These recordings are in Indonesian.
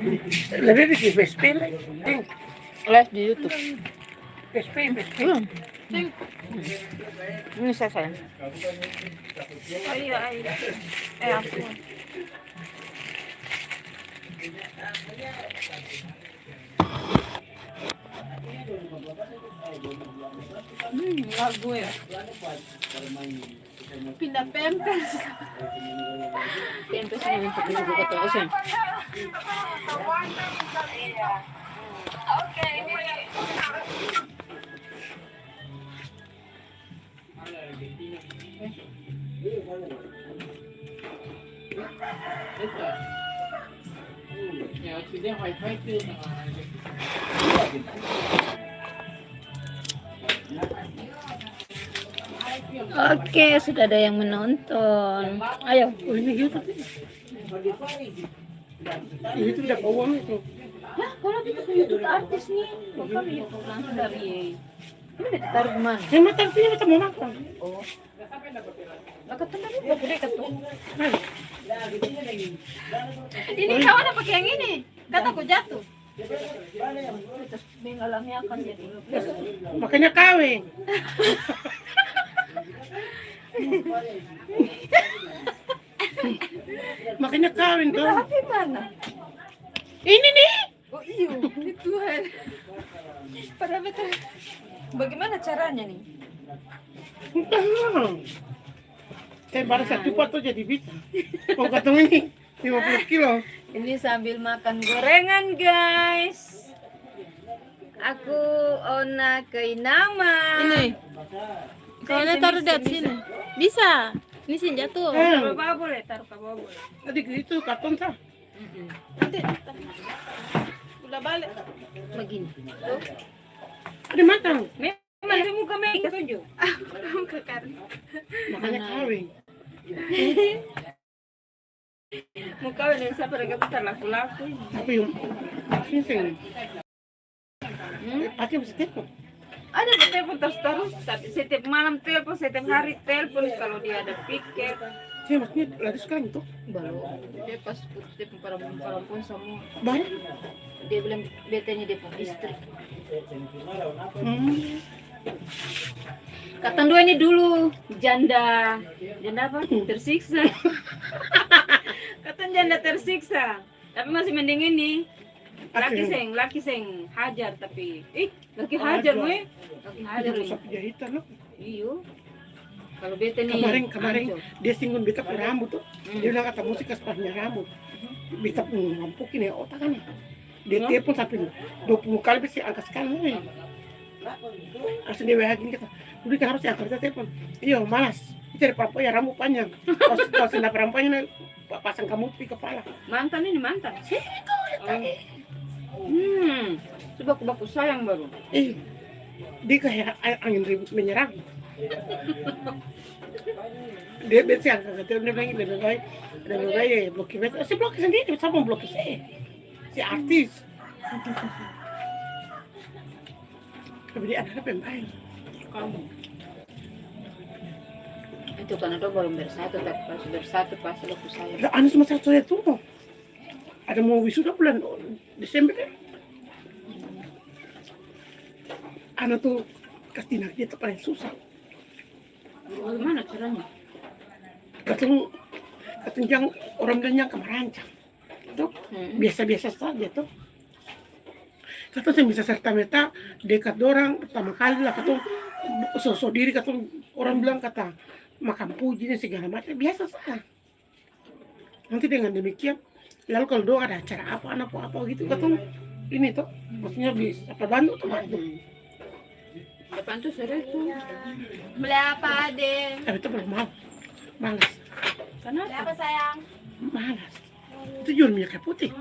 Lebih di PSP lah. Live di YouTube. PSP. Belum. Ini saya sayang. Oh iya, iya. Aku. Lagu ya. Pindah pempes. Pempes ini untuk buka terus ya. Oke, sudah ada yang menonton. Ayo. Oh ini YouTube. Itu udah uang itu. Ya, kalau kita ke YouTube artis nih, bukan YouTube langsung dari. Ini ditaruh kemana? Yang mata ini mata mau makan. Oh. Lah kata tadi udah gede kata. Ini kawan apa pakai yang ini? Kataku jatuh. Terus bengalannya akan jadi. Makanya kawin. Makanya kawin tuh. Tapi mana? Ini nih. Oh iya, ini Tuhan. Padahal betul. Bagaimana caranya nih? Entah. Saya baru satu pot tuh jadi bisa. Mau ketemu ini 50 kilo. Ini sambil makan gorengan, guys. Aku Ona Kainama. Ini. Soalnya taruh di atas sini. Bisa. Ini sih jatuh. Ke bawah boleh, taruh ke bawah boleh. Tadi itu karton sah. Nanti udah balik. Begini. Tuh. Ada matang. Memang di muka Mei tunjuk. Muka kan. Makanya kawin. Muka yang siapa mereka putar laku-laku. Tapi yang sing. Pakai bisa telepon. Ada telepon terus tapi setiap malam telepon, setiap hari telepon kalau dia ada piket. Saya maksudnya lari sekarang tuh. Baru dia pas putus dia perempuan semua. Banyak. Dia bilang betanya dia punya istri. Kata dua ini dulu janda apa? Tersiksa. Kata janda tersiksa. Tapi masih mending ini. Laki seng hajar tapi laki hajar gue. Laki hajar Ada ini. sapi jahitan loh. Iyo. Kalau bete nih Kemarin hancur. dia singgung beta punya rambut tuh. Dia bilang kata musik sepatnya rambut. Beta mampukin ya otak kan. Dia telepon sampai 20 kali bisa angkat sekali. Asli dia WA gini kata, udah kan harus angkat telepon. Iya malas. Cari perempuan ya rambut panjang. Kalau sudah perempuannya pasang kamu di kepala. Mantan ini mantan. Situ ya. Coba aku sayang baru. Dia kayak angin ribut menyerang. Dia biasa angkat telepon dia bilang lebih baik ya blokir beta. Saya blokir sendiri, saya mau blokir saya. Si artis. Tapi dia ada yang baik. Kamu. Itu kan ada baru bersatu tapi pas bersatu pasti aku sayang. Lah anu cuma satu ya tuh. Ada mau wisuda bulan Desember deh. Anu tuh kasih dia tuh paling susah. Bagaimana caranya? Katong yang orang bilang yang kemerancang. Tuh biasa-biasa saja tuh. Katong yang bisa serta merta dekat orang pertama kali lah katong sosok diri katong orang bilang kata makan puji dan segala macam biasa saja. Nanti dengan demikian lalu kalau doa ada acara apa gitu katong ini tuh maksudnya bisa apa bantu tuh bantu. Depan tuh serius tuh. Beli apa, Den? Tapi itu belum mau malas. Beli apa, sayang? Malas. Itu jual minyak kayu putih.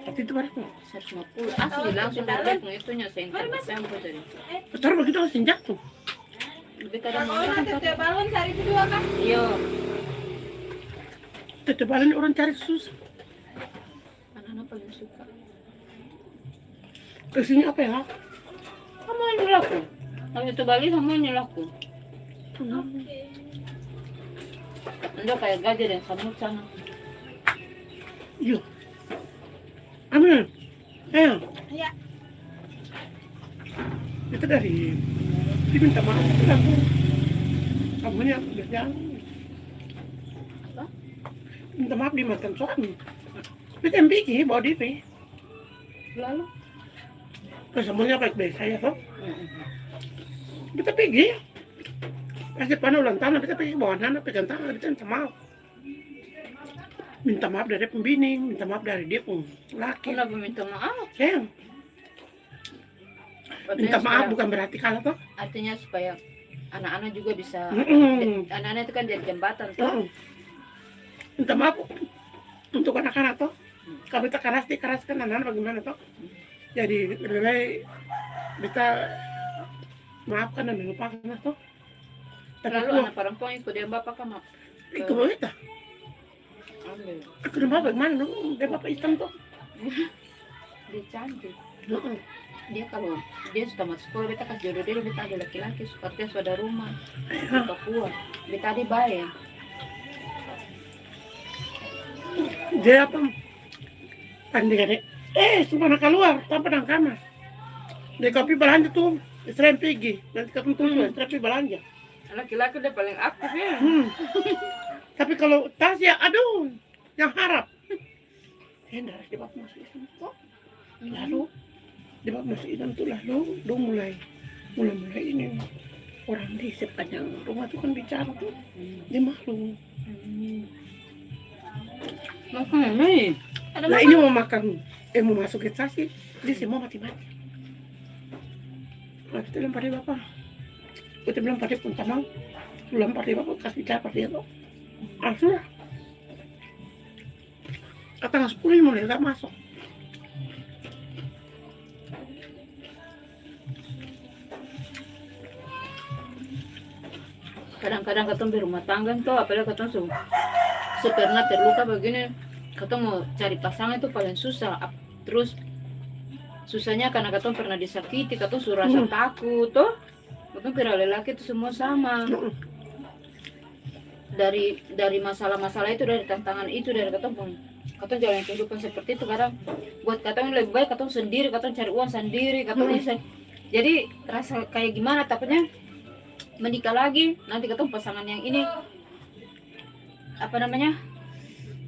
Tapi itu baru 150 asli langsung dari itunya senter sampo tadi. besar begitu langsung jatuh. Lebih kadang Oh, nanti tiap balon cari kedua kan? Iya. Tetebalan orang cari susah. Anak-anak paling suka. Kesini apa ya? Semuanya laku. Kalau itu Bali semuanya laku. Ada kayak gajah dan samut sana. Iya. Ayo. Ya. Itu dari diminta maaf kamu. Kamunya udah jangan. Apa? Minta maaf di mantan suami. Itu yang bikin bawa diri. Lalu? Terus semuanya baik-baik saya toh. Kita pergi. Kasih panah ulang tahun, kita pergi bawa anak, pegang tangan, kita minta maaf. Minta maaf dari pembining, minta maaf dari dia pun laki. Kenapa minta maaf? Sayang, minta Artinya maaf supaya- bukan berarti kalah toh. Artinya supaya anak-anak juga bisa, anak-anak itu kan jadi jembatan tuh. Minta maaf untuk anak-anak toh. Kalau kita keraskan anak-anak bagaimana toh. Jadi lebih baik kita maafkan dan melupakan toh. Tapi Lalu aku anak perempuan ikut dia bapak kan mak. itu boleh tak? Ambil. Aku udah bapak gimana dong? Dia bapak hitam toh. Dia cantik. Heeh. Dia kalau dia suka masuk sekolah, beta kasih jodoh dia, beta ada laki-laki seperti sudah rumah di Papua. Beta ada bayi. Dia apa? Pandai dek. Cuma nak keluar, tanpa dalam kamar. Dia kopi belanja tuh, sering pergi. Nanti ketemu tuh, sering pergi belanja. Laki-laki dia paling aktif ya. Tapi kalau tas ya, aduh, yang harap. Darah dia bapak masuk Islam kok. Lalu dia bapak masuk Islam tuh lalu, mulai ini orang di sepanjang rumah tuh kan bicara tuh, dia malu. Makanya nih. Nah ini mau makan, mau masuk ke sasi, dia semua mati-mati. Nah kita lempar dia bapak. Kita bilang pada pun tamang, lempar dia bapak kasih bicara pada dia tuh. Langsung lah. Kata 10 mulai gak masuk. Kadang-kadang ketemu di rumah tangga tuh, apalagi ketemu pernah terluka begini, ketemu mau cari pasangan itu paling susah. Terus susahnya karena ketemu pernah disakiti, ketemu suruh rasa takut tuh. Ketemu kira lelaki itu semua sama. Dari masalah-masalah itu, dari tantangan itu, dari ketemu jalan kehidupan seperti itu. Kadang buat ketemu lebih baik ketemu sendiri, ketemu cari uang sendiri, ketemu jadi rasa kayak gimana, takutnya menikah lagi nanti ketemu pasangan yang ini apa namanya,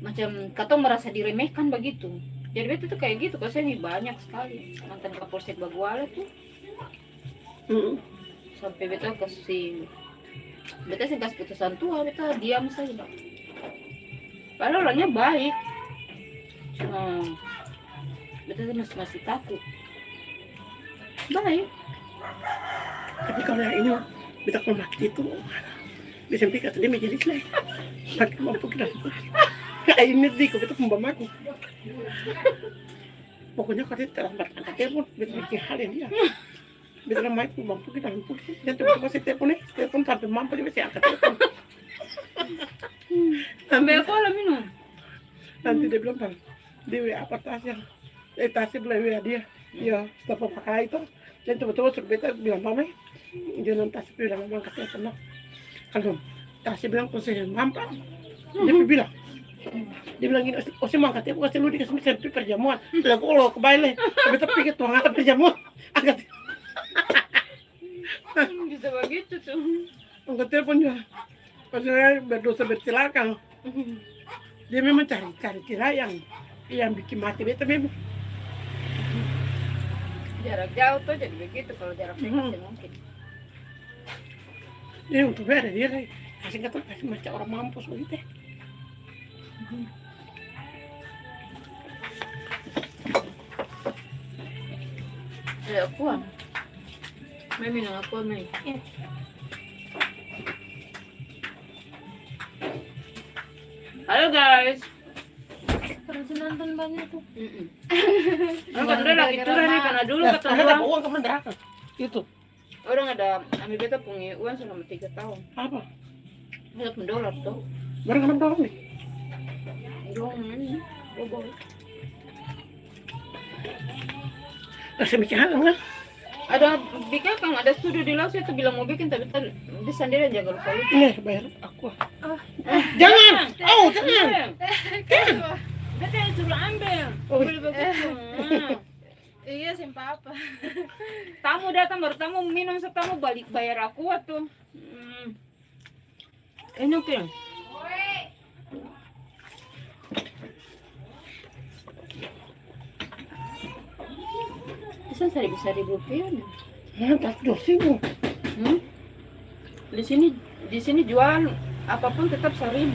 macam ketemu merasa diremehkan begitu. Jadi beta tuh kayak gitu, kalau saya ini banyak sekali mantan Kapolsek Baguala tuh. Sampai beta kasih putusan tua, beta diam saja. Padahal orangnya baik, cuma beta tuh masih takut. Baik. Tapi kalau yang ini kita kalau mati itu, bisa pikir dia majelis lah. Mati mampu kita. Kayak ini sih, kalau kita pembamaku. Pokoknya kalau dia terlambat angkat telepon, bisa bikin hal yang dia. Bisa ramai pun mampu kita mampu. Dan tiba-tiba si telepon sampai mampu dia bisa angkat telepon. Sampai aku lah minum. Nanti dia bilang bang, dia WA apa tasnya? Tasnya bilang WA dia. Ya, setelah pakai itu, dan tiba-tiba suruh beta bilang mama, jangan tasnya bilang mama angkat telepon lah. Kalau tasnya bilang konsisten mampu, dia bilang gini, oh saya angkat telepon, kasih lu dikasih sampai perjamuan. Bilang kalau kebalik, beta pikir tuh angkat perjamuan, angkat. Bisa begitu tuh. Angkat telepon juga. Pasnya berdosa bercelaka. Dia memang cari cerai yang bikin mati beta memang. Jarak jauh tuh jadi begitu, kalau jarak dekat ya mungkin. Ini untuk beda dia lagi. Kasih kata kasih macam orang mampus begitu. Akuan. May minang akuan may. Halo guys. Terus nonton banyak tuh. Kan udah lagi turun nih karena dulu kata Ada uang. uang kemana dah? Itu Orang ada ambil beta punya uang selama 3 tahun. apa? $1 tuh. Barang kemana dorong nih? Uang ini. Bobol. Kasih mikir hal enggak? Ada bikin kan ada studio di Laos, itu bilang mau bikin tapi tadi dia sendiri jaga lupa lupa. Nih bayar aku. Jangan! Oh jangan! Katanya suruh ambil. Oh. Boleh begitu. Iya sih papa. Tamu datang baru tamu minum tamu balik bayar aku tuh. Enak ya. Bisa 1.000 rupiah. Ya, tak dosin. Hmm? Di sini jual apapun tetap 1.000.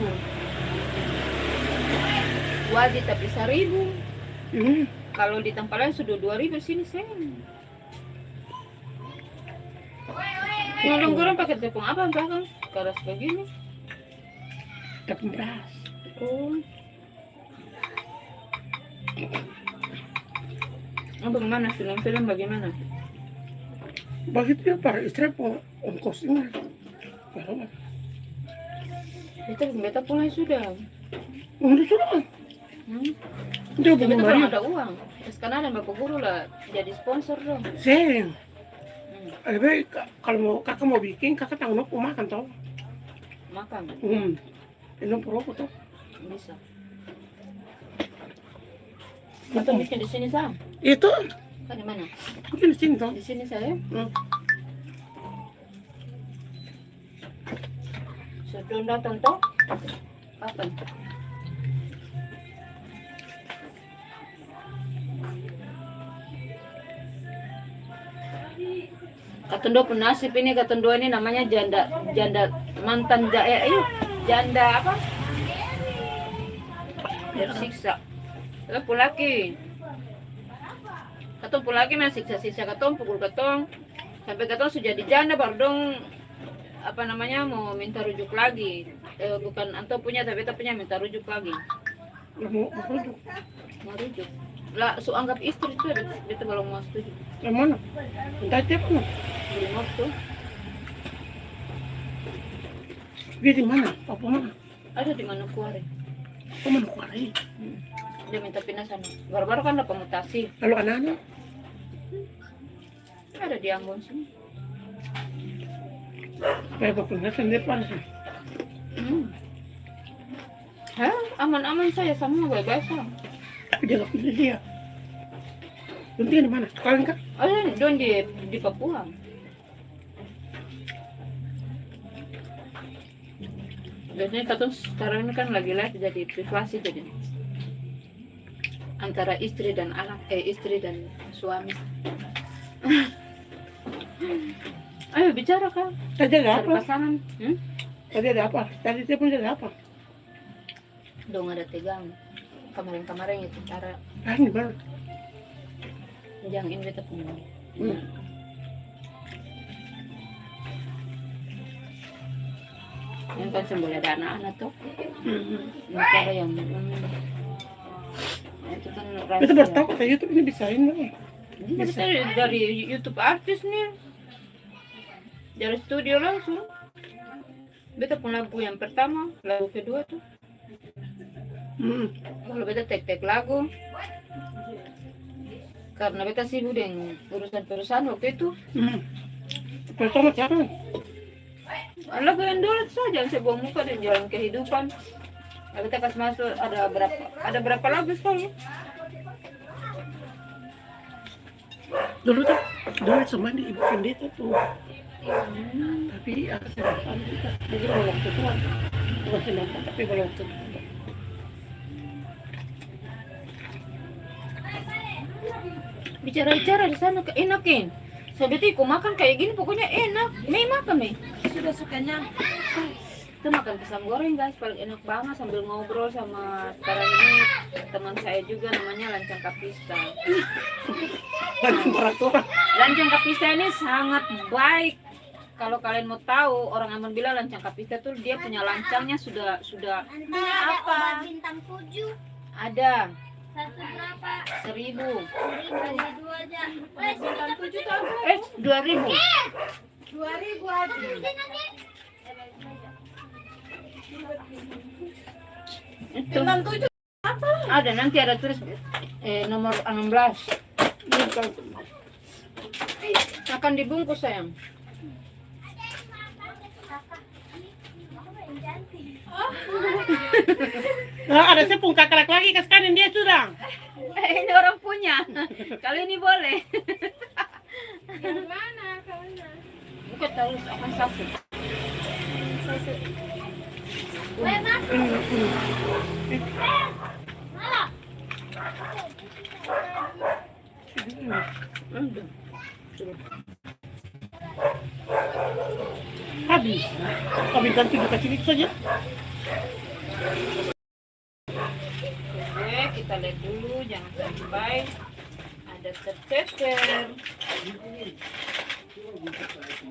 Wajib tapi 1.000. Hmm. Kalau di tempat lain sudah 2.000 sini sen. Goreng-goreng pakai tepung apa kan? Keras begini. Tepung beras. Oh. Bagaimana film-film bagaimana? Begitu ya para istri ongkosnya. Kalau Itu beta pulang sudah. udah sudah. Dia Beta belum belum bayar. ada uang. Terus karena ada bapak guru lah jadi sponsor dong. Sen. Lebih kalau kakak mau bikin, kakak tanggung aku makan tau. Makan Ini perokok tau. bisa. Atau bikin di sini sah? Itu Kan di mana? mungkin di sini tau. Di sini saya. Sudah datang toh? Kapan? Katundo penasib ini katundo ini namanya janda mantan janda apa? Tersiksa. Kalau pulaki. Katong pulaki mah siksa-siksa katong pukul katong sampai katong sudah di janda baru dong apa namanya mau minta rujuk lagi. Bukan anto punya tapi kita punya minta rujuk lagi. Mau rujuk. Mau rujuk. Lah su anggap istri itu dia belum mau setuju. Yang mana? Entah tiap mana. Belum mau tuh. Dia di mana? Apa mana? Ada di Manokwari. Apa mana kuarai? Dia minta pindah sana. Baru-baru kan ada pemutasi. Lalu anak-anak? Ada di Ambon sini. Kayak bapak sendiri panas. Hah? Aman-aman saya sama baik-baik saja. Tapi dia nggak pilih dia. Untingnya di mana? Sekarang kan? Ada don di Papua. Biasanya katong sekarang ini kan lagi live jadi privasi jadi antara istri dan anak, istri dan suami. Ayo bicara kan, Tadi ada cari apa? pasangan. Tadi ada apa? Tadi dia pun ada apa? Dong ada tegang. Kemarin-kemarin itu cara Ah, ini baru. jangan ini beta punya. Yang kan boleh ada anak-anak tuh. Cara yang itu kan Itu rahasia. baru tahu kata YouTube ini bisa ini. Ini dari YouTube artis nih. Dari studio langsung. Beta pun lagu yang pertama, lagu kedua tuh. Kalau beta tek-tek lagu. Karena beta sibuk dengan urusan-urusan waktu itu. Pertama siapa? Lagu yang dulu saja, saya buang muka dan jalan kehidupan. Nah, beta kasih masuk ada berapa lagu sekali? Dulu sama di ibu pendeta tuh. Tapi aku sedang kita. Jadi belum ketua. Bukan sedang tapi belum ketua. Bicara-bicara di sana enakin. Sebetulnya aku makan kayak gini pokoknya enak. Mei makan Mei. Sudah sukanya. Kita makan pisang goreng guys, paling enak banget sambil ngobrol sama sekarang ini teman saya juga namanya Lancang Kapista. Lancang Kapista ini sangat baik. Kalau kalian mau tahu, orang Ambon bilang Lancang Kapista tuh dia punya lancangnya sudah Apa? Bintang 7. ada Satu berapa? 1.000. 1.000 aja. Bintang 7 tahun. 2.000. 2.000 aja. Itu Bintang 7 ada nanti ada tulis nomor 16. Akan dibungkus sayang. Nah, ada sepung kakak lagi kasih dia sudah. Ini orang punya. Kalau ini boleh. Yang mana kawannya? Bukan terus akan sapu. Habis. Kami ganti dekat sini saja. Oke, kita lihat dulu, jangan sampai ada tercecer.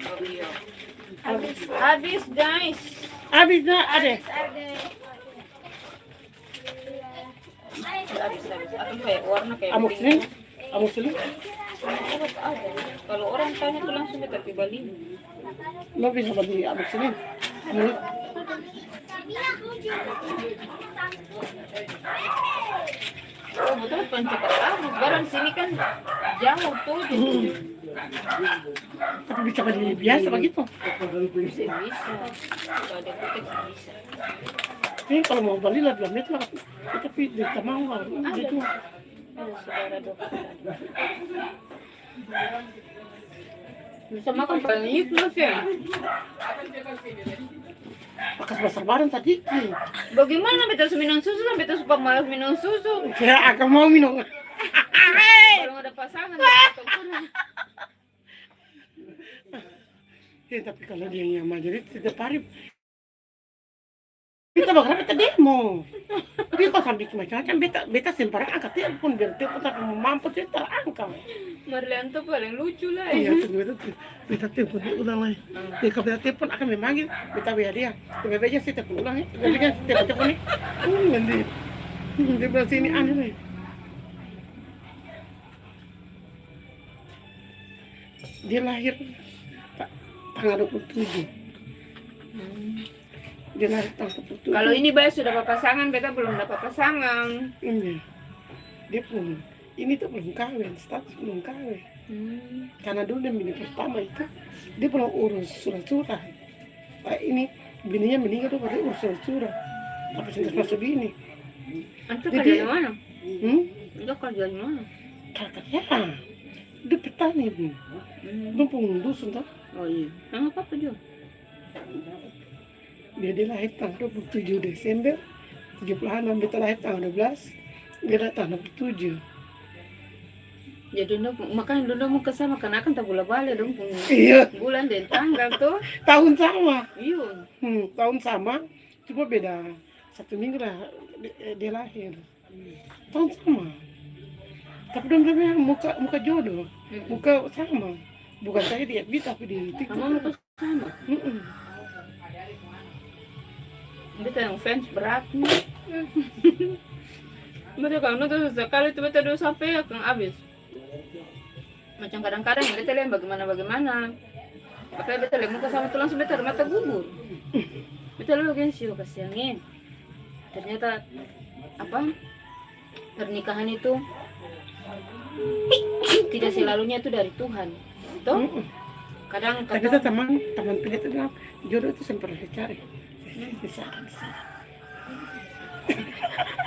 Oh iya. Habis guys. Habis dah ada. Habis. Atau kayak warna kayak Amuk begini. sini. Amuk sini. Ada. Kalau orang tanya tuh langsung kita ke Bali. Lo bisa beli amuk sini. Amuk. Oh betul pencetak rambut. Barang sini kan jauh tuh. Tapi bisa beli biasa begitu. Bisa. Kalau ada kutek bisa. Ini kalau mau beli lah 2 meter lah. Tapi kita mau lah. Gitu. Ada saudara dokter. Bisa makan banyak loh ya. Makas besar bareng tadi. Bagaimana betul minum susu sampai betul suka malas minum susu? Saya akan mau minum. Kalau ada pasangan Ya, tapi kalau dia yang majorit setiap hari kita bakal kita demo. Dia kok sampai macam-macam beta sembarang angkat telepon biar telepon tapi mampu dia terangkat. Marlianto paling lucu lah. Iya, beta telepon dia ulang lagi. Dia kalau beta telepon akan memanggil beta biar dia. Beta aja sih telepon ulang ya. Jadi kan telepon ini. Nanti dia bilang sini aneh nih. Dia lahir tanggal 27. Dia lahir tanggal 27. Kalau ini Bay sudah pasangan, beta belum dapat pasangan. Ini dia pun ini tuh belum kawin, status belum kawin. Karena dulu dia bini pertama itu dia belum urus surat-surat. Ini bininya meninggal tuh pada urus surat-surat. Tapi sudah masuk bini. Antu Jadi- kerja di mana? Hmm? Itu kerja di mana? Kakaknya dia petani bu. Dumpung dusun tuh. Oh iya. Nama apa juga? Dia lahir tanggal 27 Desember 76, beta lahir tanggal 12, dia lahir tanggal 27. Jadi makanya dulu mau kesama karena akan tak bola balik dong Iya, bulan dan tanggal tuh. tahun sama. Iya. Tahun sama, cuma beda 1 minggu lah dia lahir. Tahun sama. Tapi benar-benar muka jodoh, muka sama. Bukan saya di FB tapi di TikTok. Kamu mau kesama? Mm-mm. Beta yang fans berat nih. Beta kalau nonton sekali itu beta dulu sampai akan habis. Macam kadang-kadang beta lihat bagaimana. Apalagi beta lihat muka sama tuh langsung beta mata gugur. Beta lalu gengsi kasiangin. Ternyata apa? Pernikahan itu tidak selalunya itu dari Tuhan. Toh? Kadang Tapi itu teman pilih itu bilang jodoh itu sempat dicari. Bisa.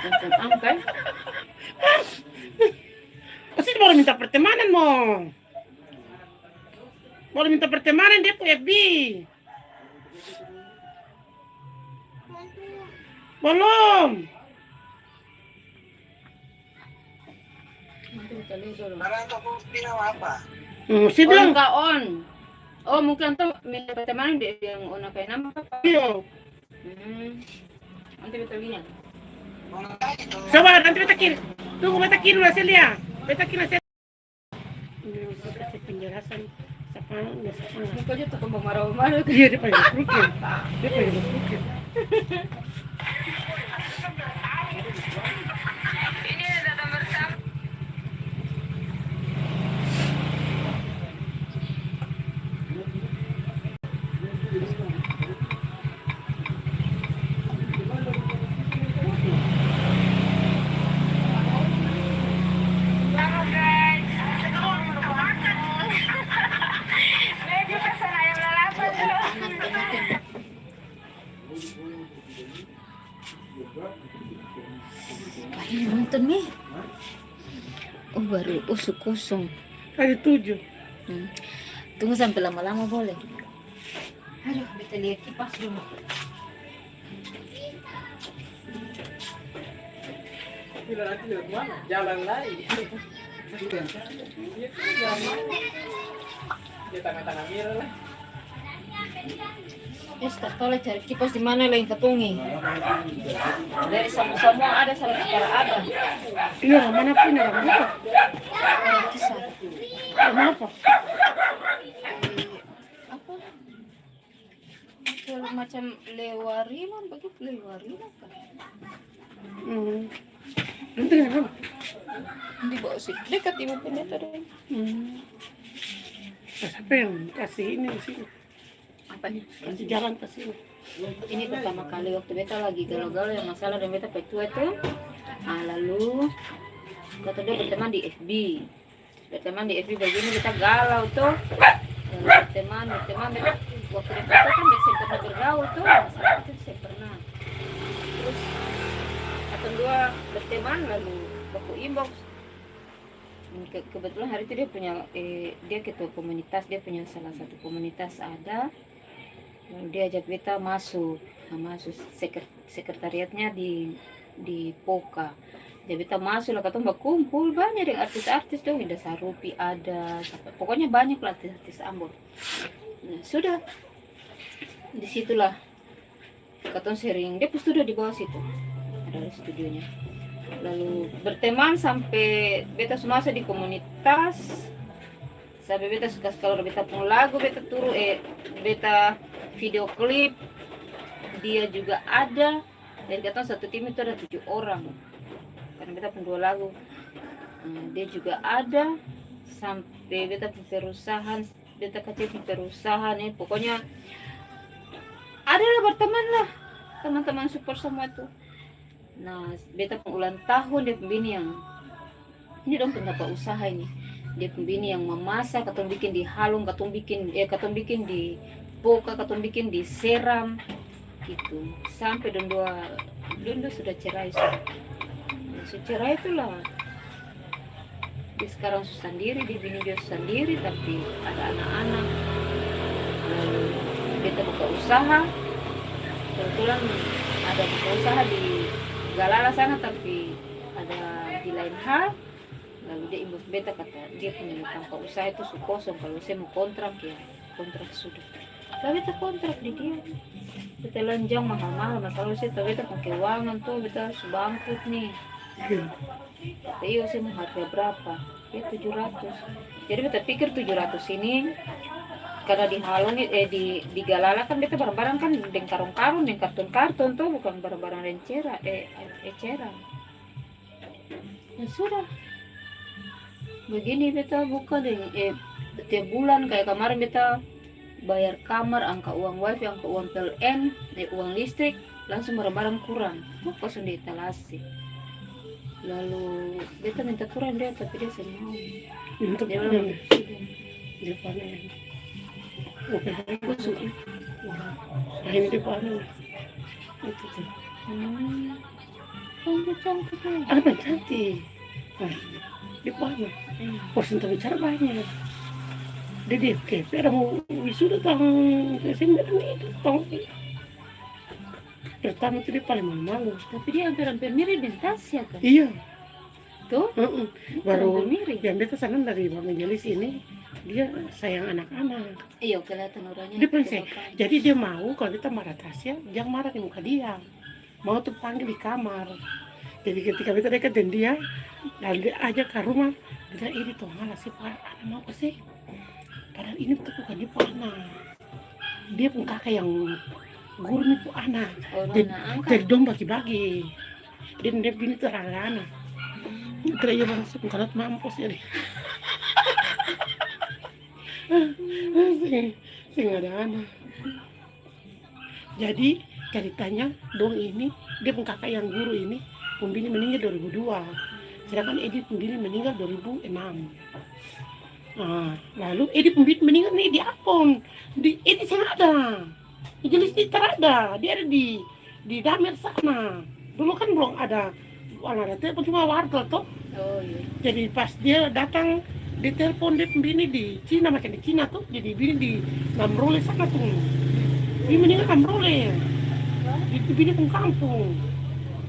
macam angkai. Pasti baru minta pertemanan mau. Baru minta pertemanan dia punya FB. Belum. Nanti kita lihat dulu. Si On bilang ka on. Oh mungkin tuh minta pertemanan dia yang on kayak nama apa? iya. Nanti kita lihat. Coba nanti beta kirim. Tunggu beta kirim hasilnya. Beta kirim hasil. Ini bisa kasih penjelasan siapa nggak siapa. Muka aja tuh kembang marah-marah. Iya dia pengen berpikir. Dia pengen berpikir. baru usuk kosong. Hari 7. Tunggu sampai lama-lama boleh. Aduh, kita lihat kipas dulu. Jalan lagi. Di tengah-tengah mirror lah. Terus tak tahu lah cari kipas di mana lain ketungi. Dari semua ada, salah secara ada. Iya, mana pun ada apa? Orang kisah. Kenapa? Apa? Kalau macam lewarilan, begitu lewarilan kan? Nanti kenapa? Di bawah sih, dekat ibu pendeta deh. Siapa yang kasih ini di sini? Apa nih? Kasih jalan ke sini. Ini pertama kali waktu beta lagi galau-galau yang masalah dan beta petua itu. Lalu kata dia berteman di FB. Berteman di FB begini beta galau tuh. Lalu berteman beta, waktu dia petua kan beta pernah bergaul tuh. Masalah itu saya pernah. Terus atau dua berteman lalu baku inbox. Kebetulan hari itu dia punya dia ketua komunitas, dia punya salah satu komunitas ada. Lalu dia ajak beta masuk sekretariatnya di Poka. Jadi beta masuk lah, katong berkumpul banyak dengan artis-artis tuh, Indah Sarupi ada, pokoknya banyak lah artis-artis Ambon. Nah, sudah disitulah katong sering, dia studio di bawah situ, ada studionya. Lalu berteman sampai beta semasa di komunitas, sampai beta suka kalau beta pun lagu beta turu beta video klip dia juga ada, dan katong satu tim itu ada 7 orang karena beta pun 2 lagu. Dia juga ada sampai beta perusahaan, beta kecil perusahaan pokoknya adalah berteman lah, teman-teman support semua tuh. Nah, beta pengulang tahun dia pembini yang ini dong pendapat usaha ini. Dia pembini yang memasak, katong bikin di Halung, katong bikin di Poka, katong bikin di Seram gitu. Sampai dua sudah cerai. Sudah cerai itulah. Dia sekarang susah sendiri, dia bini dia susah sendiri tapi ada anak-anak. Lalu beta buka usaha. Kebetulan ada buka usaha di Galala sana tapi ada di lain hal. Lalu dia imbas beta kata dia punya tanpa usaha itu kosong, kalau saya mau kontrak ya kontrak sudah. Lalu beta kontrak di dia. Beta lanjang mahal-mahal, masalah saya tahu beta pakai keuangan tuh, beta bangkrut nih. Kata iya saya mau harga berapa? Ya 700. Jadi beta pikir 700 ini karena di Halong di Galala kan beta barang-barang kan dengan karung-karung, dengan karton-karton tuh, bukan barang-barang eceran. Ya sudah. Begini beta buka tiap bulan kayak kemarin beta bayar kamar, angka uang wifi, angka uang PLN, uang listrik, langsung barang-barang kurang. Kosong di etalase. Lalu beta minta kurang dia tapi dia senang. Untuk Dia bilang, dia panen. Oke, kusuk. Ini dia panen. Itu tuh. Cantik tuh. Ada yang cantik. Nah, dia panen. Porsi untuk bicara banyak. Dia DP, ada mau wisuda tahun Desember nih, tahun ini. Pertama itu dia paling malu-malu. Tapi dia hampir mirip dengan Tasya kan? Iya. Tuh? Baru mirip. yang beta senang dari Bang Angelis ini, dia sayang anak-anak. Iya, kelihatan orangnya. Dia prinsip. Jadi dia mau kalau kita marah Tasya, jangan marah di muka dia. Mau tuh panggil di kamar. Jadi ketika kita dekat dengan dia, lalu dia ajak ke rumah, dia ini tuh malah sih Pak, anak mau apa sih? Padahal ini tuh bukan dia Pak anak. Dia pun kakak yang guru itu anak. Jadi dong bagi-bagi. Dan dia bini tuh anak. Terus dia langsung kalau mampus jadi. Sing ada anak. Jadi ceritanya dong ini dia pun kakak yang guru ini pembini meninggal 2002, sedangkan Edi pembini meninggal 2006. Nah, lalu Edi pembini meninggal nih di Apon, di Edi sih ada, di Jelis di terada, dia ada di Damer sana. Dulu kan belum ada ada telepon cuma wartel toh. Oh iya. Jadi pas dia datang ditelepon dia bini di Cina, macam di Cina tuh, jadi bini di Namrole sana tuh. Dia meninggal Namrole. Itu bini pun kampung.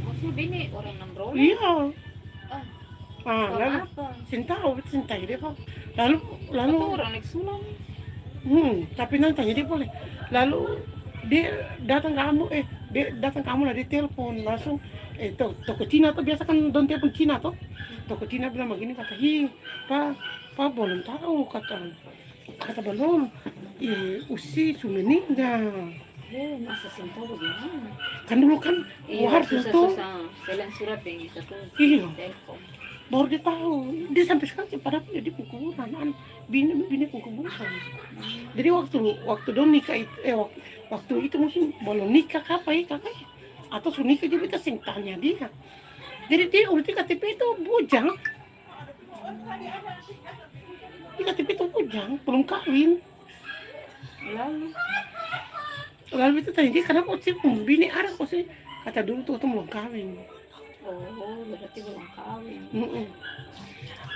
Maksudnya bini orang Namrole? Iya. Ah, Lalu orang apa? cinta dia Pak. Lalu Itu orang Lek Sulam. tapi nanti tanya dia boleh. Lalu dia datang kamu, dia datang kamu lah dia telepon langsung. Toko Cina tuh biasa kan don telepon Cina tuh. Toko Cina bilang begini, kata pak belum tahu, kata belum. Usi sudah meninggal. Masa tahu bagaimana? Kan dulu kan wartel tuh. Susah-susah. Selain surat yang bisa tuh. Iya. Telepon. Baru dia tahu. Dia sampai sekarang padahal dia kuburan. Bini kuburan. Jadi waktu don nikah itu, waktu itu mungkin belum nikah kakak ya. Atau sudah nikah juga kita sing tanya dia. Jadi dia udah di KTP itu bujang. Di KTP itu bujang, belum kawin. Lalu itu tanya dia kenapa sih bini ada kok sih? Kata dulu tuh belum kawin. Oh, berarti belum kawin.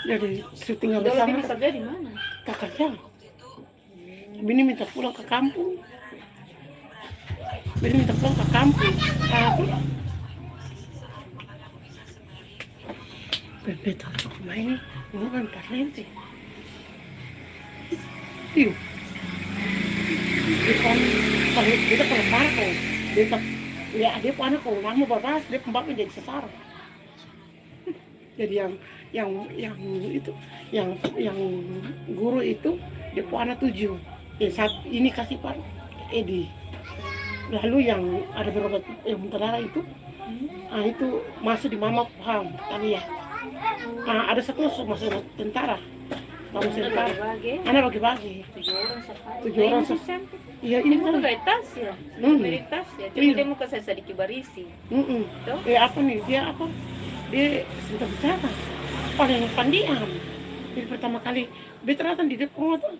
Jadi tinggal Dulu bersama bini kerja di mana? kakaknya. Bini minta pulang ke kampung. Bini minta pulang ke kampung. Beta main ini kan parlente. Iyo. Dia kalau marah kok. Dia pun anak kok lama babas dia pembaknya jadi sesar. Jadi yang itu yang guru itu dia pun anak 7. Saat ini kasih Pak Edi. Lalu yang ada berobat yang berdarah itu, itu masuk di mama paham tadi ya. Ada satu masuk tentara. Kamu tentara. Anak bagi-bagi. 7 orang. Iya ini kan tas ya. Tas ya. Jadi dia muka saya sedikit barisi. Apa nih dia apa? Dia sudah bicara. Paling pandiam. Jadi pertama kali beteratan di depan itu.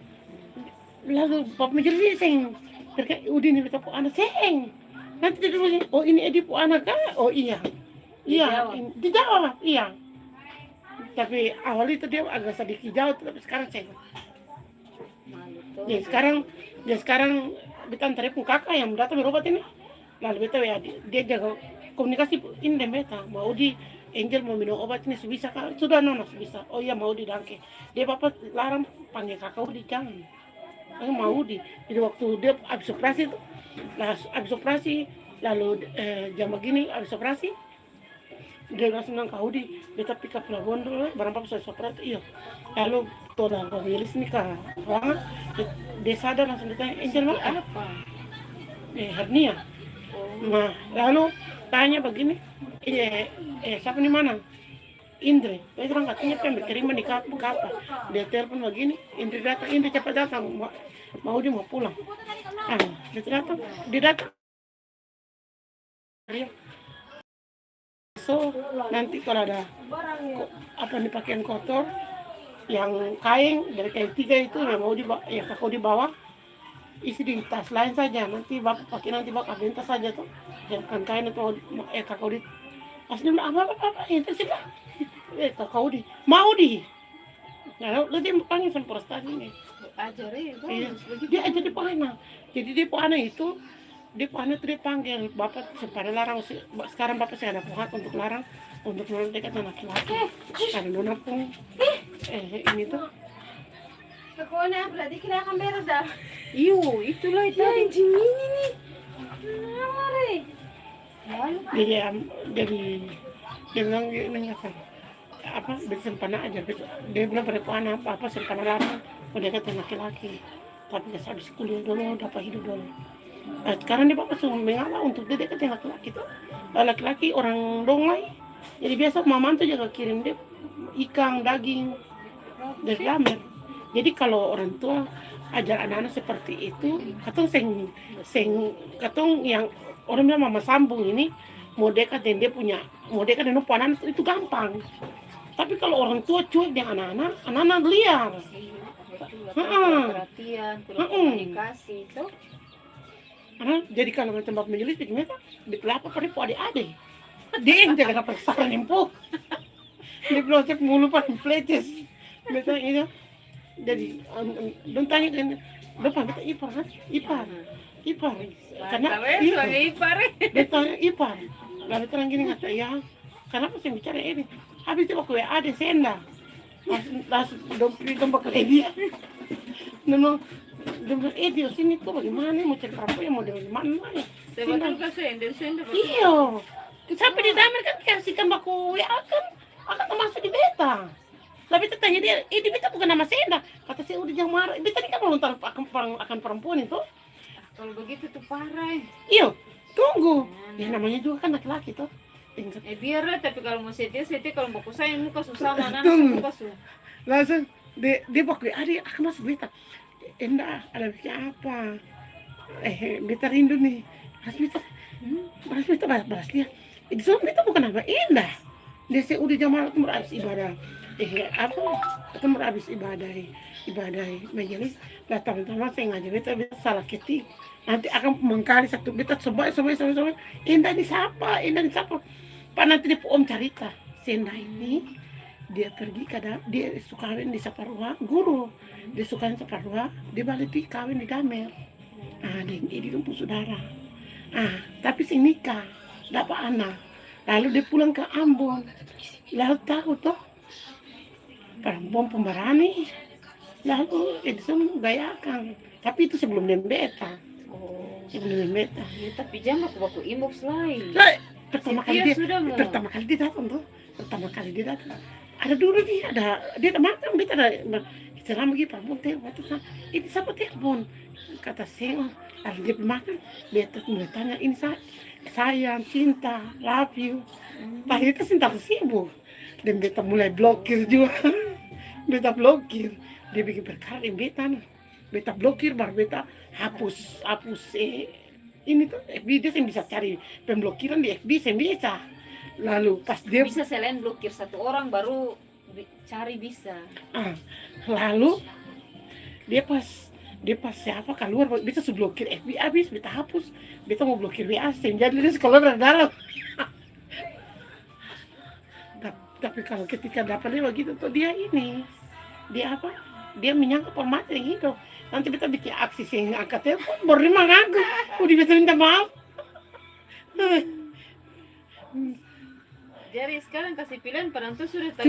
Lalu bapak menjadi seng. Terkait udin ini betul anak seng. Nanti dia bilang, oh ini Edi pu anak kah? Oh iya. Iya, dijawab. Iya. Tapi awal itu dia agak sedikit jauh, tapi sekarang saya. Ya sekarang kita antar pun kakak yang datang berobat ini. Lalu beta ya dia jaga komunikasi ini dan beta mau di Angel mau minum obat ini sebisa kak sudah nona sebisa. Oh iya mau di dangke. Dia bapak larang panggil kakak di jangan. Mau di. Jadi waktu dia habis operasi itu, lalu jam begini habis operasi. Dia langsung bilang kau di beta pick up Labuan dulu barang apa saya operasi iya. Lalu toda pemilis ini ke ruangan dia sadar langsung ditanya Angel mau apa? Hernia. Nah lalu tanya begini siapa di mana? Indri. Saya bilang katanya pengen terima di kampung apa? Dia telepon begini Indri cepat datang mau dia mau pulang. Dia datang. So nanti kalau ada nih pakaian kotor yang kain dari kain 3 itu yang mau kakak dibawa isi di tas lain saja nanti bapak pakai nanti bapak bentas saja tuh jangan kain atau kakak di asli apa itu sih pak kakak di mau di nah lu dia panggil sama prestasi ini Ajar ya. Dia aja di Pana. Jadi di Pana itu dia panggil bapak sepada larang sekarang bapak saya ada hak untuk larang untuk nona dekat dengan laki-laki karena nona pun ini tuh Pokoknya berarti kita akan beres dah. Iyo itulah itu Anjing ini nih. Jadi dia bilang gini apa bersempana aja dia bilang pada anak apa sempana larang dekat dengan laki-laki tapi habis kuliah dulu dapat hidup dulu. Sekarang dia bapak suruh mengalah untuk dia dekat dengan laki-laki itu laki-laki orang Dongai jadi biasa mama tuh juga kirim dia ikan daging dari Lamer. Jadi kalau orang tua ajar anak-anak seperti itu katong katong yang orang bilang mama sambung ini mau dekat dan dia punya mau dekat dengan anak itu gampang. Tapi kalau orang tua cuek dengan anak-anak liar. Perhatian, kurang komunikasi itu. Jadi kalau macam bapak menjelis gimana? Dikelapa pada adik-adik. Dia yang jaga dapat saran empuk. Dia belum cek mulu paling pleces. Beta ini. Jadi, don't tanya kan, depan beta ipar kan? Ipar. Karena sebagai ipar. beta ipar. Lalu terang gini kata, ya, kenapa sih bicara ini? Habis itu aku ada senda. Langsung dompak ke dia. Memang, dia sini tuh bagaimana? Mau cari perempuan yang model gimana? Betul kan sender. Iya. Sampai di damai kan kasihkan baku ya akan termasuk di beta. Lah beta tanya dia, di beta bukan nama senda. Kata saya udah jangan marah. Beta ini kan melontar akan perempuan itu. Kalau begitu tuh parah. Iya, tunggu. Ya namanya juga kan laki-laki tuh. Biar lah, tapi kalau mau setia kalau mau sayang muka susah mana Tunggu. muka susah. Langsung dia baku adik akan masuk beta. Enggak, ada bikin apa? Beta rindu nih. Harus beta balas dia. Itu sama beta bukan apa indah. Dia saya udah jam itu habis ibadah. Itu habis ibadah majelis. Lah teman-teman saya ngajak beta salah ketik. Nanti akan mengkali satu beta semua. Indah disapa. Pak nanti dia om cerita. Senda ini dia pergi dia suka kawin di Saparua, guru. Dia suka kawin Saparua, dia balik kawin di Damer. Dia kumpul saudara. Tapi sing nikah, dapat anak. Lalu dia pulang ke Ambon. Lalu tahu toh perempuan pemberani. Lalu Edison gayakan. Tapi itu sebelum dia beta. Sebelum dia beta. Ya, tapi jangan aku inbox lain. Pertama kali dia datang tuh. Ada dulu dia ada makan, beta ada selama lagi perempuan telepon terus ini siapa telepon kata saya, lalu dia makan, beta mulai tanya ini sayang, cinta, love you. Tadi itu cinta sibuk dan beta mulai blokir juga. Beta blokir, dia bikin perkara beta blokir baru beta hapus ini tuh FB dia yang bisa cari pemblokiran di FB yang bisa. Lalu pas dia bisa selain blokir satu orang baru cari bisa. Lalu dia pas siapa keluar bisa blokir FB habis beta hapus. Beta mau blokir WA jadi dia sekolah dari dalam. Tapi kalau ketika dapat dia begitu tuh dia menyangka format yang itu. Nanti beta bikin aksi sing angkat telepon baru dia mengaku. Udah beta minta maaf. Jadi sekarang kasih pilihan penentu sudah tahu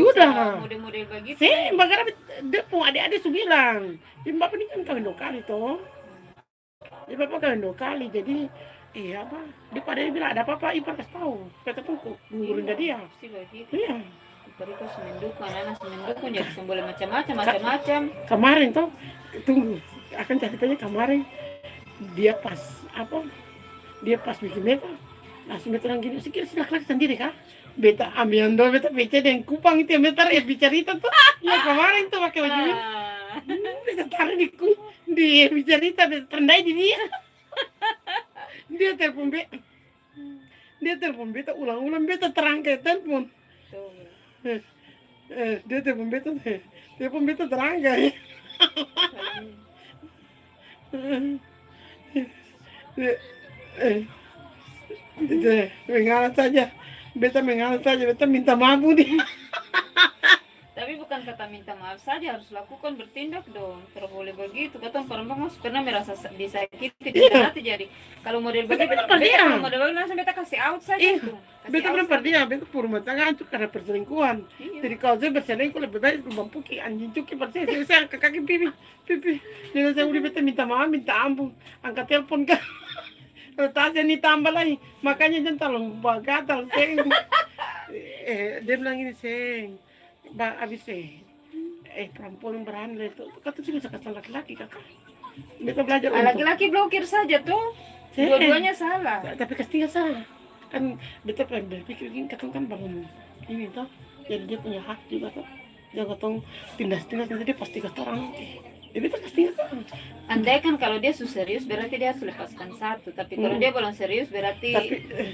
model-model begitu. Sih, bagara dia pun adik-adik su bilang, dia bapak ini kan kawin 2 kali toh. Dia bapak kawin 2 kali, jadi dia pada dia bilang ada apa-apa ipar kasih tahu. Kata pun ngururin dia. Iya. Ipar semendukun, anak semendukun jadi semboleh macam-macam. Kemarin toh, tunggu, akan ceritanya kemarin dia pas bikin beta, langsung beta bilang gini, silakan sendiri kah? Beta ambil beta PC dan kupang itu yang beta bicara itu tuh. Ya kemarin tuh pakai baju ini. Beta taruh di bicara itu, beta tendai di dia. Dia telepon beta ulang-ulang, beta terangkai telepon. Dia telepon beta terangkai. Mengalah saja, beta minta maaf dia. Tapi bukan kata minta maaf saja, harus lakukan bertindak dong. Tidak boleh begitu. Kata perempuan pernah merasa disakiti, tidak jadi. Kalau model begitu, kalau model begitu langsung beta kasih out saja tuh. Beta pernah dia, beta rumah tangga hancur karena perselingkuhan. Jadi kalau saya berselingkuh lebih baik rumah puki anjing cuki perselingkuh. Saya angkat kaki pipi. Jadi saya udah beta minta maaf, minta ampun, angkat telepon kan. Tasnya ini tambah lagi, makanya jangan terlalu gatal, Seng. Dia bilang ini, Seng, abis perempuan berani itu, kata sih bisa kata laki-laki kakak. Beta belajar laki-laki blokir saja tuh, dua-duanya salah. Tapi ketiga salah, kan beta berpikir gini, kan bangun ini toh, jadi dia punya hak juga toh. Dia katong tindas-tindas nanti dia pasti kata orang. Beta kasih andai kan kalau dia serius berarti dia harus lepaskan satu, tapi kalau dia belum serius berarti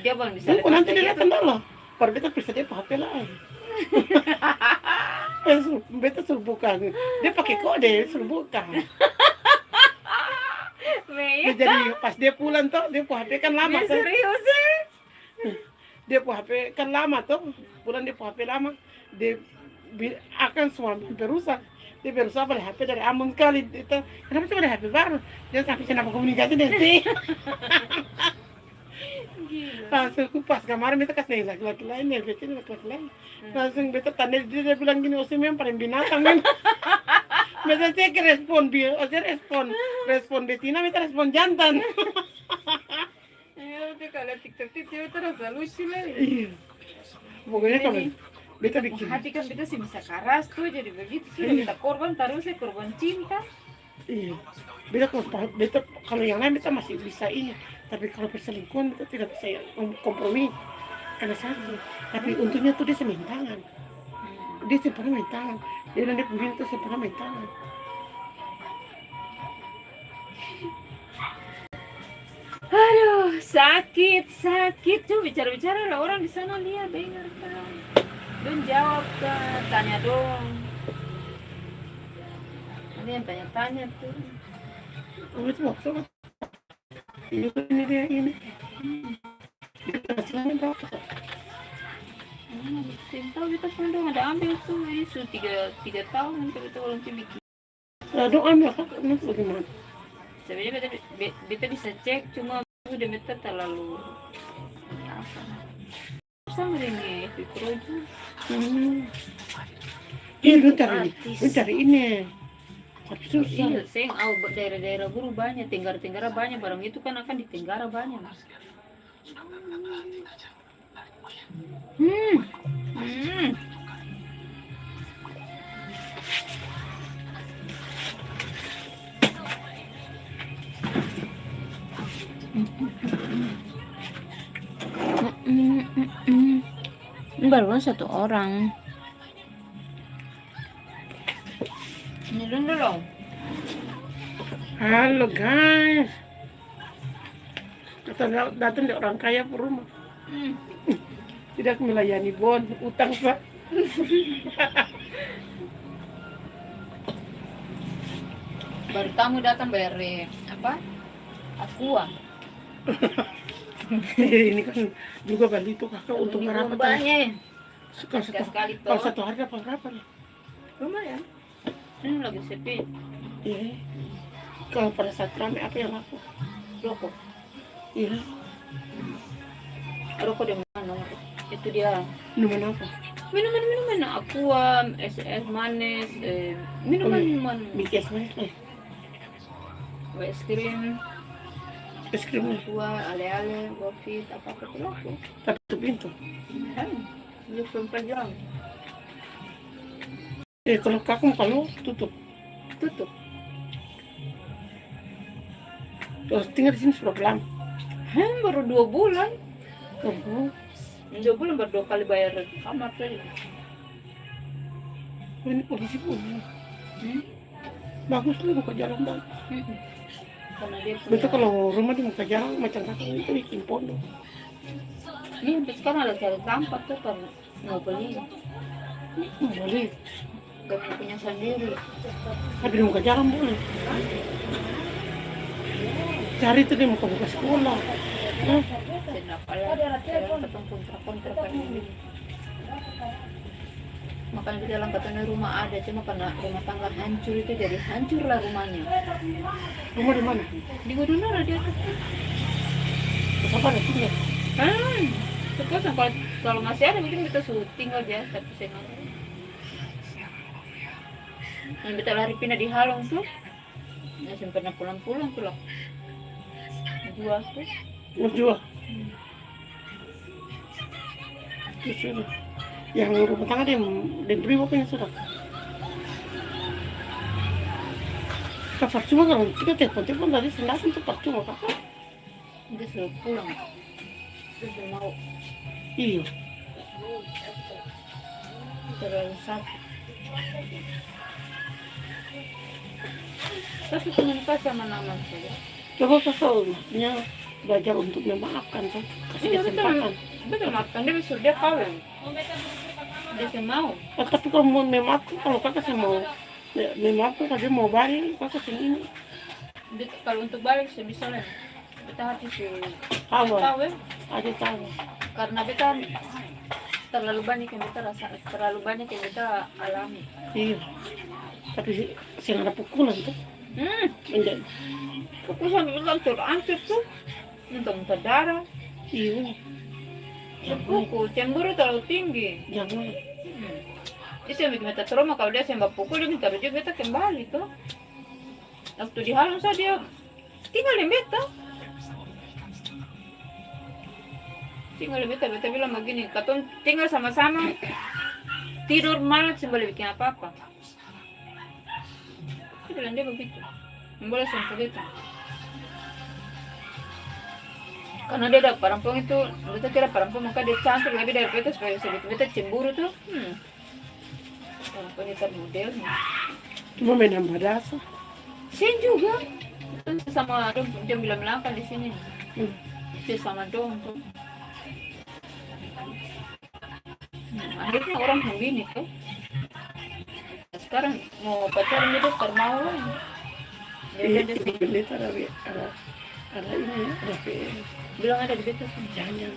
dia belum bisa lepaskan. Nanti dia datang dulu, baru beta periksa dia HP lain. Beta suruh buka, dia pakai kode suruh buka. Jadi pas dia pulang tuh dia HP kan lama. Dia serius sih. dia pu HP kan lama tuh, pulang dia pu HP lama, dia akan semua berusaha. Dia berusaha beli HP dari Ambon sekali. Itu kenapa cuma ada HP baru? Dia sampai kenapa komunikasi dengan si. Langsung pas kemarin beta kasih laki-laki lain, yang kecil laki-laki lain. Langsung beta tanya dia bilang gini, Osi memang paling binatang kan. Beta cek respon dia, Osi respon betina, beta respon jantan. Ya, udah kalau TikTok itu terus lucu lah. Iya. Pokoknya kalau beta bikin. Hati kan beta sih bisa keras tuh, jadi begitu sudah kita korban taruh saya korban cinta. Iya. Beta kalau yang lain beta masih bisa ini, tapi kalau perselingkuhan beta tidak bisa kompromi karena sakit. Tapi untungnya tuh dia main tangan. Dia pernah main tangan. Dia dan dia punya tuh pernah main tangan. Aduh, sakit. Coba bicara-bicara lah orang di sana lihat, dengar kan. Don jawab kan, tanya dong. Ada yang tanya-tanya tuh. Oh itu waktu ini dia ini. Hasilnya berapa? Tahu kita pun dong ada ambil tuh, ini sudah tiga tahun kita orang tuh bikin. Dong ambil kan, nanti bagaimana? Sebenarnya beta bisa cek, cuma udah beta terlalu apa? Sama dengan Fikro itu. Iya, lu cari ini. Tapi susah. Iya, sayang, daerah-daerah guru banyak, tenggara banyak, barang itu kan akan di tenggara banyak. Baru satu orang. Ini dulu. Halo guys. Kita datang di orang kaya ke rumah. Tidak melayani bon, utang pak. Baru tamu datang bayar apa? Aqua. Ini kan juga Bali itu kakak untuk ngerapat. Banyak. Kalau satu hari dapat berapa nih? Lumayan. Ini lagi sepi. Iya. Kalau pada saat ramai apa yang laku? Rokok. Iya. Rokok di mana? Itu dia. Minuman apa? Minuman aqua, es manis, minuman Bikin manis nih. es krim, Es krimnya. aqua, ale-ale, gofit, apa-apa itu laku. Tapi itu pintu. 24 jam. Kalau kalau tutup. Terus tinggal di sini sudah lama. Baru 2 bulan. Oh, 2 bulan baru 2 kali bayar kamar tadi. ini polisi punya. Bagus lah buka jalan bagus. Karena dia punya. Betul kalau rumah di muka jalan macam kakak itu bikin pondok. Ini sampai sekarang ada cari tempat tuh kan mau beli. Boleh. Gak punya sendiri. Tapi di muka jalan boleh. Cari tuh di muka sekolah. Kenapa lah? Ketemu kontra kan ini. Makanya di dalam katanya rumah ada, cuma karena rumah tangga hancur itu jadi hancurlah rumahnya. Rumah di mana? Di Godonara dia tuh. Siapa ada tinggal? Terus kalau masih ada mungkin kita suruh tinggal aja, tapi saya nggak tahu. Yang kita lari pindah di Halong tuh, nggak pernah pulang tuh loh. Jual tuh. Jual. Sudah. Yang rumah tangga dia beri bapaknya sudah. Percuma kalau kita telepon dari sendasan itu percuma kakak. Dia suruh pulang. Dia suruh mau. Iya. Terlalu sakit. Tapi komunikasi sama Naman saja. Coba maksudnya belajar untuk memaafkan kan, kasih kesempatan. Betul maafkan dia suruh dia kawin. Dia mau. Tapi kalau mau memaafkan, kalau kakak sih mau memaafkan, kalau dia mau balik, kakak sih ini. Kalau untuk balik saya bisa lah. Kita hati sih. Tahu, Tahu ya? ada tahu. karena beta terlalu banyak yang beta rasa, terlalu banyak yang beta alami. Iya. Tapi sih ada pukulan tuh. Menjadi. Aku sampai bilang hancur tuh, muntah darah. Iya. Sepuku, cemburu terlalu tinggi. Jangan. Itu yang bikin beta trauma, kalau dia sembah pukul dia minta rujuk beta kembali tuh. Waktu di halang saja dia tinggalin beta. Beta bilang begini, katong tinggal sama-sama, tidur malam sih boleh bikin apa-apa. Dia bilang dia begitu, boleh sentuh itu. Karena dia ada perempuan itu, beta kira perempuan maka dia cantik lebih dari beta supaya sebut beta cemburu tuh. Perempuan itu modelnya. Cuma main nambah dasar. Sen juga, sama dong dia bilang kan di sini. Dia sama dong tuh. Akhirnya orang begini tuh. Sekarang mau pacaran itu termau lah. Iya, pendeta ada ini, ada Bilang ada di beta sih. jangan.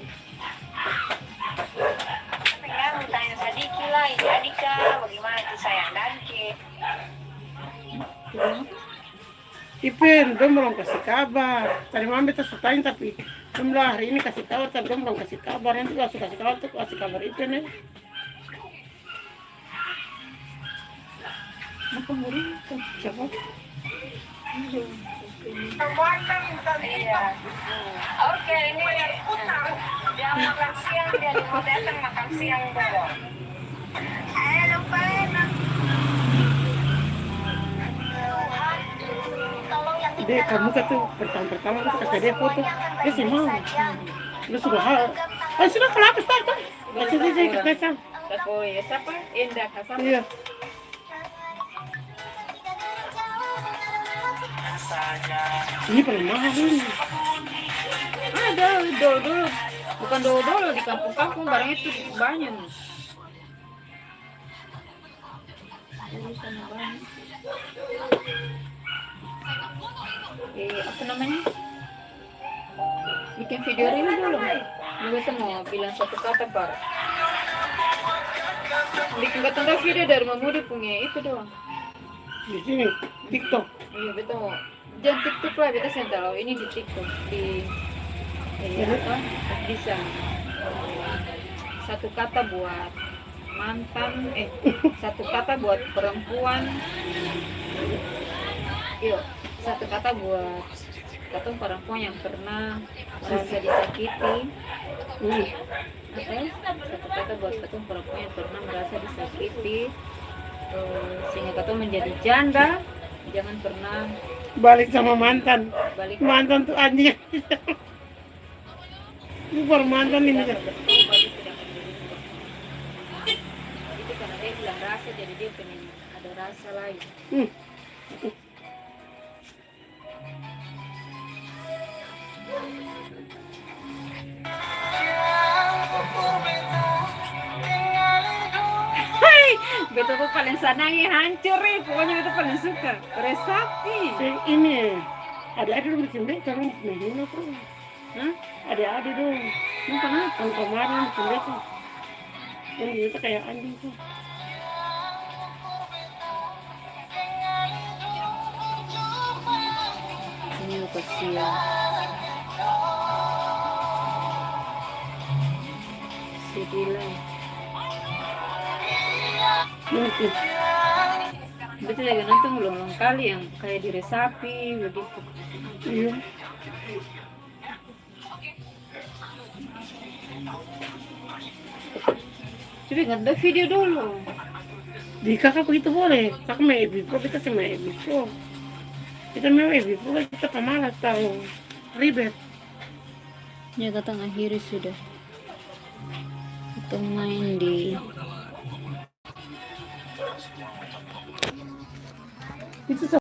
Sekarang tanya Sadiki lah, ini Adika, bagaimana tuh sayang Danke? Ipen, dia belum kasih kabar. Tadi malam beta setain tapi belum hari ini kasih kabar, tapi dia belum kasih kabar. Nanti langsung kasih kabar tuh kasih kabar Ipen ya. Apa ngeri? Siapa? Iya. Oke, ini dia makan siang, dia mau datang makan siang dulu. Lupa Dia kamu tuh pertama tuh kasih dia foto, dia sih mau. Lu sudah hal. Sudah kenapa start? Kasih dia ikut pesan. Tapi ya siapa? Indah kasar. Iya. Ini paling mahal ini. Ada dulu, bukan dulu di kampung-kampung barang itu banyak. Apa namanya? Bikin video ini dulu. Kita mau bilang satu kata Pak. Bikin kata video dari Mamudi punya itu doang. Di sini TikTok. Iya betul. Jangan TikTok lah, kita saya tahu ini di TikTok di apa bisa satu kata buat mantan satu kata buat perempuan. Yuk satu kata buat kata perempuan yang pernah merasa disakiti. Satu kata buat kata perempuan yang pernah merasa disakiti sehingga kata menjadi janda. Jangan pernah Balik sama mantan. balik Mantan tuh anjing. Ini baru mantan ini. itu karena dia bilang rasa jadi dia pengen ada rasa lain. Betul tuh paling sanangnya hancur pokoknya itu paling suka resapi. Ini ada dulu bikin beta kan mainin apa? Ada dong. Kenapa? Yang kemarin bikin beta. Yang beta kayak anjing tuh. Ini lu kasihan. Sedih lah. Mungkin. Betul lagi nonton ulang-ulang kali yang kayak diresapi begitu. Iya. Coba nggak video dulu. Di kakak begitu boleh. Kakak mau Ebi Pro, kita sih mau Ebi Pro. Kita mau Ebi Pro, kita pemalas tahu ribet. Ya kata akhiri sudah. Kita main di